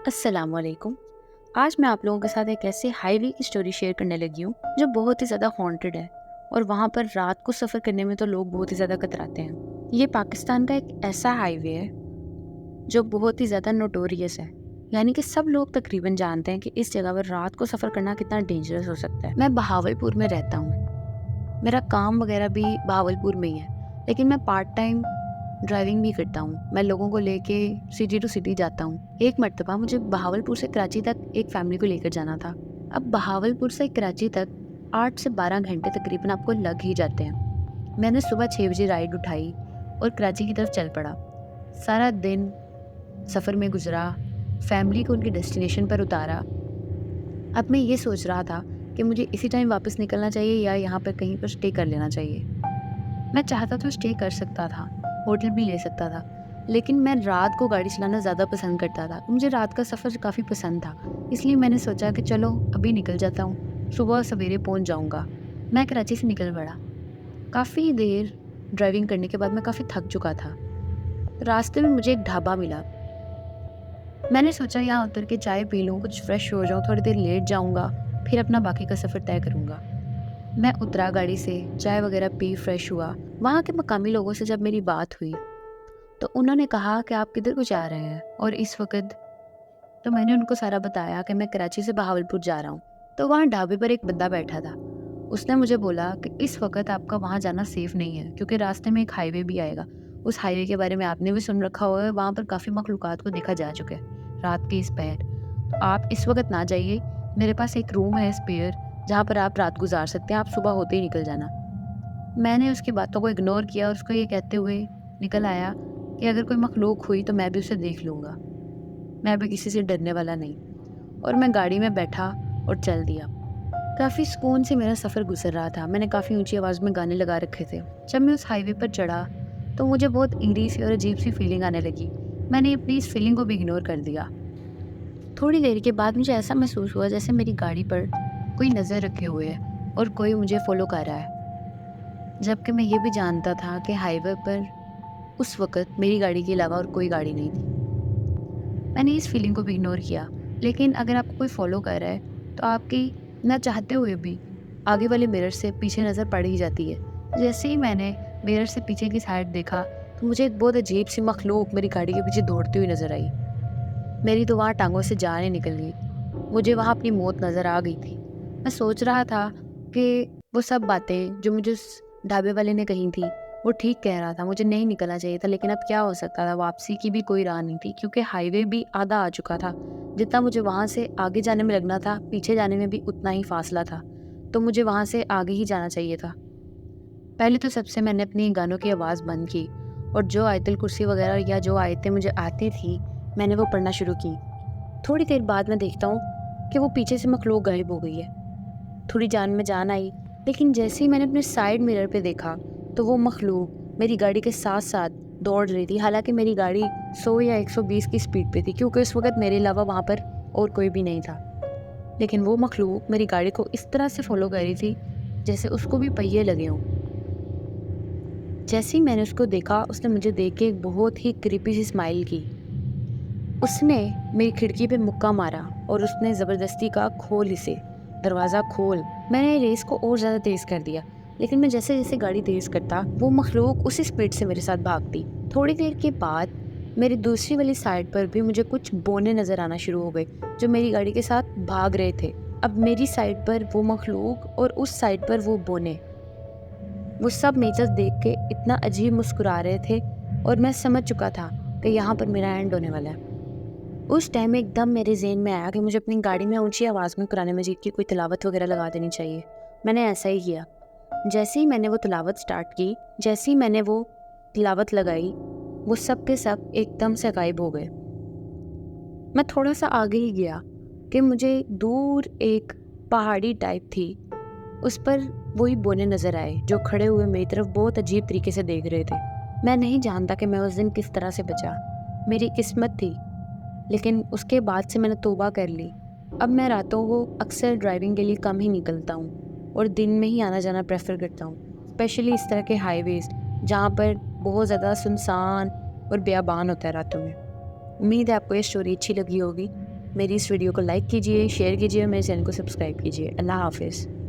अस्सलामुअलैकुम। आज मैं आप लोगों के साथ एक ऐसे हाईवे की स्टोरी शेयर करने लगी हूँ जो बहुत ही ज़्यादा हॉन्टेड है और वहाँ पर रात को सफ़र करने में तो लोग बहुत ही ज़्यादा कतराते हैं। ये पाकिस्तान का एक ऐसा हाईवे है जो बहुत ही ज़्यादा नोटोरियस है, यानी कि सब लोग तकरीबन जानते हैं कि इस जगह पर रात को सफ़र करना कितना डेंजरस हो सकता है। मैं बहावलपुर में रहता हूँ, मेरा काम वगैरह भी बहावलपुर में ही है, लेकिन मैं पार्ट टाइम ड्राइविंग भी करता हूँ। मैं लोगों को लेके सिटी टू सिटी जाता हूँ। एक मर्तबा मुझे बहावलपुर से कराची तक एक फैमिली को लेकर जाना था। अब बहावलपुर से कराची तक 8 से 12 घंटे तकरीबन आपको लग ही जाते हैं। मैंने सुबह 6 बजे राइड उठाई और कराची की तरफ चल पड़ा। सारा दिन सफ़र में गुजरा, फैमिली को उनके डेस्टिनेशन पर उतारा। अब मैं ये सोच रहा था कि मुझे इसी टाइम वापस निकलना चाहिए या यहाँ पर कहीं पर स्टे कर लेना चाहिए। मैं चाहता तो स्टे कर सकता था, होटल भी ले सकता था, लेकिन मैं रात को गाड़ी चलाना ज़्यादा पसंद करता था। मुझे रात का सफ़र काफ़ी पसंद था, इसलिए मैंने सोचा कि चलो अभी निकल जाता हूँ, सुबह सवेरे पहुँच जाऊँगा। मैं कराची से निकल पड़ा। काफ़ी देर ड्राइविंग करने के बाद मैं काफ़ी थक चुका था। रास्ते में मुझे एक ढाबा मिला। मैंने सोचा यहाँ उतर के चाय पी लूँ, कुछ फ्रेश हो जाऊँ, थोड़ी देर लेट जाऊँगा, फिर अपना बाकी का सफ़र तय करूँगा। मैं उतरा गाड़ी से, चाय वगैरह पी फ्रेश हुआ। वहाँ के मकामी लोगों से जब मेरी बात हुई तो उन्होंने कहा कि आप किधर को जा रहे हैं और इस वक्त। तो मैंने उनको सारा बताया कि मैं कराची से बहावलपुर जा रहा हूँ। तो वहाँ ढाबे पर एक बंदा बैठा था। उसने मुझे बोला कि इस वक्त आपका वहाँ जाना सेफ़ नहीं है, क्योंकि रास्ते में एक हाईवे भी आएगा। उस हाईवे के बारे में आपने भी सुन रखा होगा, वहाँ पर काफ़ी मखलूक़ात को देखा जा चुका है रात के इस पहर। तो आप इस वक्त ना जाइए, मेरे पास एक रूम है स्पेयर जहाँ पर आप रात गुजार सकते हैं, आप सुबह होते ही निकल जाना। मैंने उसकी बातों को इग्नोर किया और उसको ये कहते हुए निकल आया कि अगर कोई मखलूक हुई तो मैं भी उसे देख लूँगा, मैं भी किसी से डरने वाला नहीं। और मैं गाड़ी में बैठा और चल दिया। काफ़ी सुकून से मेरा सफ़र गुजर रहा था। मैंने काफ़ी ऊंची आवाज़ में गाने लगा रखे थे। जब मैं उस हाईवे पर चढ़ा तो मुझे बहुत ईरी सी और अजीब सी फीलिंग आने लगी। मैंने अपनी इस फीलिंग को भी इग्नोर कर दिया। थोड़ी देर के बाद मुझे ऐसा महसूस हुआ जैसे मेरी गाड़ी पर कोई नज़र रखे हुए है और कोई मुझे फॉलो कर रहा है, जबकि मैं ये भी जानता था कि हाईवे पर उस वक़्त मेरी गाड़ी के अलावा और कोई गाड़ी नहीं थी। मैंने इस फीलिंग को भी इग्नोर किया, लेकिन अगर आपको कोई फ़ॉलो कर रहा है तो आपकी ना चाहते हुए भी आगे वाले मिरर से पीछे नज़र पड़ ही जाती है। जैसे ही मैंने मिरर से पीछे की साइड देखा तो मुझे एक बहुत अजीब सी मखलूक मेरी गाड़ी के पीछे दौड़ती हुई नज़र आई। मेरी तो वहाँ टाँगों से जान ही निकल गई। मुझे वहाँ अपनी मौत नज़र आ गई थी। मैं सोच रहा था कि वो सब बातें जो मुझे उस ढाबे वाले ने कही थी, वो ठीक कह रहा था, मुझे नहीं निकलना चाहिए था, लेकिन अब क्या हो सकता था, वापसी की भी कोई राह नहीं थी, क्योंकि हाईवे भी आधा आ चुका था। जितना मुझे वहाँ से आगे जाने में लगना था, पीछे जाने में भी उतना ही फासला था, तो मुझे वहाँ से आगे ही जाना चाहिए था। पहले तो सबसे मैंने अपनी गानों की आवाज़ बंद की और जो आयतुल कुर्सी वगैरह या जो आयतें मुझे आती थी, मैंने वो पढ़ना शुरू की। थोड़ी देर बाद मैं देखता हूँ कि वो पीछे से मखलूक गायब हो गई है। थोड़ी जान में जान आई, लेकिन जैसे ही मैंने अपने साइड मिरर पे देखा तो वो मखलूक मेरी गाड़ी के साथ साथ दौड़ रही थी। हालांकि मेरी गाड़ी 100 या 120 की स्पीड पे थी, क्योंकि उस वक्त मेरे अलावा वहाँ पर और कोई भी नहीं था। लेकिन वो मखलूक मेरी गाड़ी को इस तरह से फॉलो कर रही थी जैसे उसको भी पहिए लगे हों। जैसे ही मैंने उसको देखा, उसने मुझे देख के एक बहुत ही क्रीपी सी स्माइल की। उसने मेरी खिड़की पे मुक्का मारा और उसने ज़बरदस्ती का खोल इसे, दरवाज़ा खोल। मैंने रेस को और ज़्यादा तेज़ कर दिया, लेकिन मैं जैसे जैसे गाड़ी तेज़ करता वो मखलूक उसी स्पीड से मेरे साथ भागती। थोड़ी देर के बाद मेरी दूसरी वाली साइड पर भी मुझे कुछ बोने नज़र आना शुरू हो गए जो मेरी गाड़ी के साथ भाग रहे थे। अब मेरी साइड पर वो मखलूक और उस साइड पर वो बोने, वो सब नेचर देख के इतना अजीब मुस्कुरा रहे थे और मैं समझ चुका था कि यहाँ पर मेरा एंड होने वाला है। उस टाइम एकदम मेरे ज़हन में आया कि मुझे अपनी गाड़ी में ऊंची आवाज़ में कुरान मजीद की कोई तिलावत वगैरह लगा देनी चाहिए। मैंने ऐसा ही किया। जैसे ही मैंने वो तिलावत स्टार्ट की, जैसे ही मैंने वो तिलावत लगाई, वो सब के सब एकदम से गायब हो गए। मैं थोड़ा सा आगे ही गया कि मुझे दूर एक पहाड़ी टाइप थी, उस पर वही बोने नज़र आए जो खड़े हुए मेरी तरफ बहुत अजीब तरीके से देख रहे थे। मैं नहीं जानता कि मैं उस दिन किस तरह से बचा, मेरी किस्मत थी, लेकिन उसके बाद से मैंने तौबा कर ली। अब मैं रातों को अक्सर ड्राइविंग के लिए कम ही निकलता हूँ और दिन में ही आना जाना प्रेफर करता हूँ, स्पेशली इस तरह के हाईवेज़ जहाँ पर बहुत ज़्यादा सुनसान और बेयाबान होता है रातों में। उम्मीद है आपको ये स्टोरी अच्छी लगी होगी। मेरी इस वीडियो को लाइक कीजिए, शेयर कीजिए, मेरे चैनल को सब्सक्राइब कीजिए। अल्लाह हाफ़िज़।